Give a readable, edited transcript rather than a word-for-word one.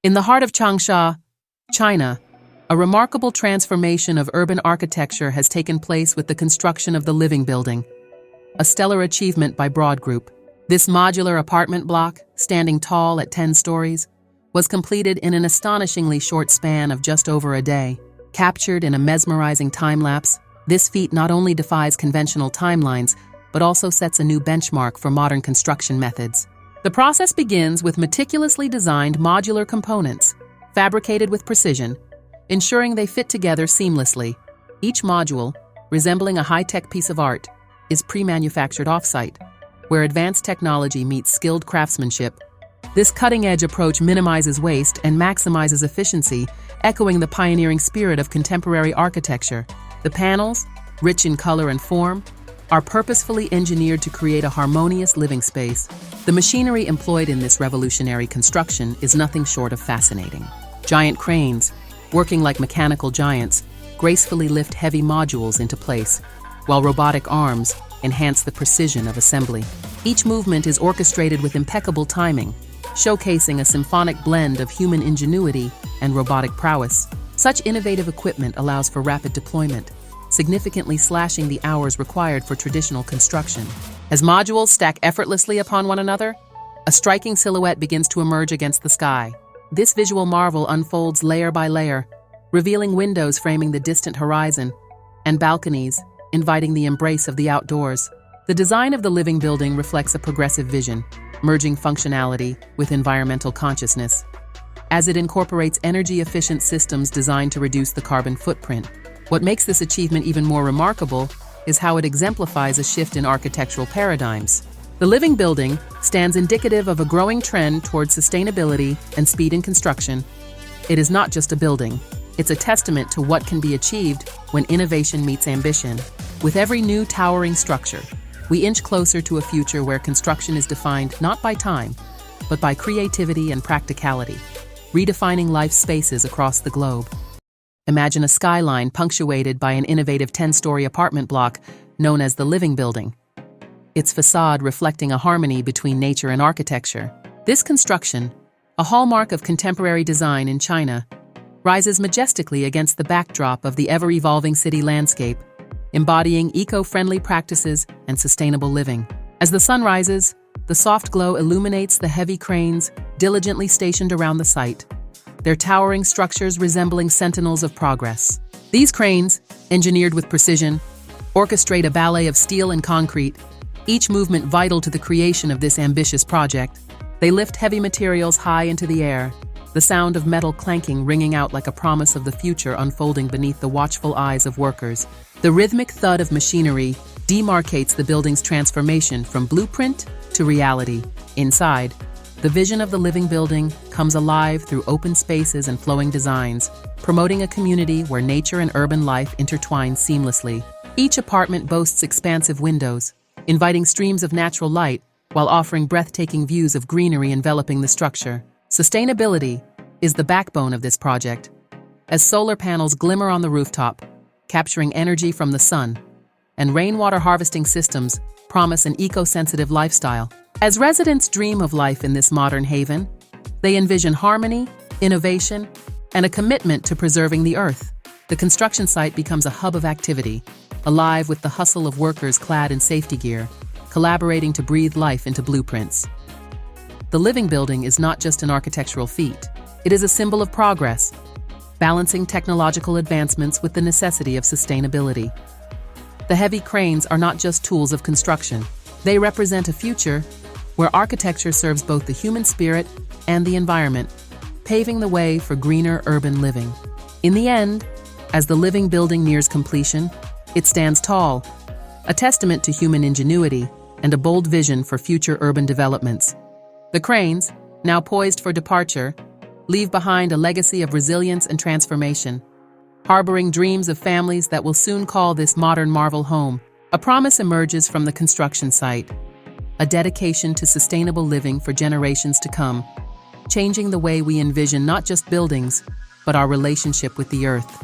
In the heart of Changsha, China, a remarkable transformation of urban architecture has taken place with the construction of the Living Building, a stellar achievement by Broad Group. This modular apartment block, standing tall at 10 stories, was completed in an astonishingly short span of just over a day. Captured in a mesmerizing time-lapse, this feat not only defies conventional timelines, but also sets a new benchmark for modern construction methods. The process begins with meticulously designed modular components, fabricated with precision, ensuring they fit together seamlessly. Each module, resembling a high-tech piece of art, is pre-manufactured off-site, where advanced technology meets skilled craftsmanship. This cutting-edge approach minimizes waste and maximizes efficiency, echoing the pioneering spirit of contemporary architecture. The panels, rich in color and form, are purposefully engineered to create a harmonious living space. The machinery employed in this revolutionary construction is nothing short of fascinating. Giant cranes, working like mechanical giants, gracefully lift heavy modules into place, while robotic arms enhance the precision of assembly. Each movement is orchestrated with impeccable timing, showcasing a symphonic blend of human ingenuity and robotic prowess. Such innovative equipment allows for rapid deployment, significantly slashing the hours required for traditional construction. As modules stack effortlessly upon one another, a striking silhouette begins to emerge against the sky. This visual marvel unfolds layer by layer, revealing windows framing the distant horizon and balconies inviting the embrace of the outdoors. The design of the Living Building reflects a progressive vision, merging functionality with environmental consciousness, as it incorporates energy-efficient systems designed to reduce the carbon footprint. What makes this achievement even more remarkable is how it exemplifies a shift in architectural paradigms. The Living Building stands indicative of a growing trend towards sustainability and speed in construction. It is not just a building, it's a testament to what can be achieved when innovation meets ambition. With every new towering structure, we inch closer to a future where construction is defined not by time, but by creativity and practicality, redefining life spaces across the globe. Imagine a skyline punctuated by an innovative 10-story apartment block known as the Living Building, its facade reflecting a harmony between nature and architecture. This construction, a hallmark of contemporary design in China, rises majestically against the backdrop of the ever-evolving city landscape, embodying eco-friendly practices and sustainable living. As the sun rises, the soft glow illuminates the heavy cranes diligently stationed around the site, their towering structures resembling sentinels of progress. These cranes, engineered with precision, orchestrate a ballet of steel and concrete, each movement vital to the creation of this ambitious project. They lift heavy materials high into the air, the sound of metal clanking ringing out like a promise of the future unfolding beneath the watchful eyes of workers. The rhythmic thud of machinery demarcates the building's transformation from blueprint to reality. Inside, the vision of the Living Building comes alive through open spaces and flowing designs, promoting a community where nature and urban life intertwine seamlessly. Each apartment boasts expansive windows, inviting streams of natural light while offering breathtaking views of greenery enveloping the structure. Sustainability is the backbone of this project, as solar panels glimmer on the rooftop, capturing energy from the sun, and rainwater harvesting systems promise an eco-sensitive lifestyle. As residents dream of life in this modern haven, they envision harmony, innovation, and a commitment to preserving the earth. The construction site becomes a hub of activity, alive with the hustle of workers clad in safety gear, collaborating to breathe life into blueprints. The Living Building is not just an architectural feat, it is a symbol of progress, balancing technological advancements with the necessity of sustainability. The heavy cranes are not just tools of construction, they represent a future where architecture serves both the human spirit and the environment, paving the way for greener urban living. In the end, as the Living Building nears completion, it stands tall, a testament to human ingenuity and a bold vision for future urban developments. The cranes, now poised for departure, leave behind a legacy of resilience and transformation, harboring dreams of families that will soon call this modern marvel home. A promise emerges from the construction site, a dedication to sustainable living for generations to come, changing the way we envision not just buildings, but our relationship with the earth.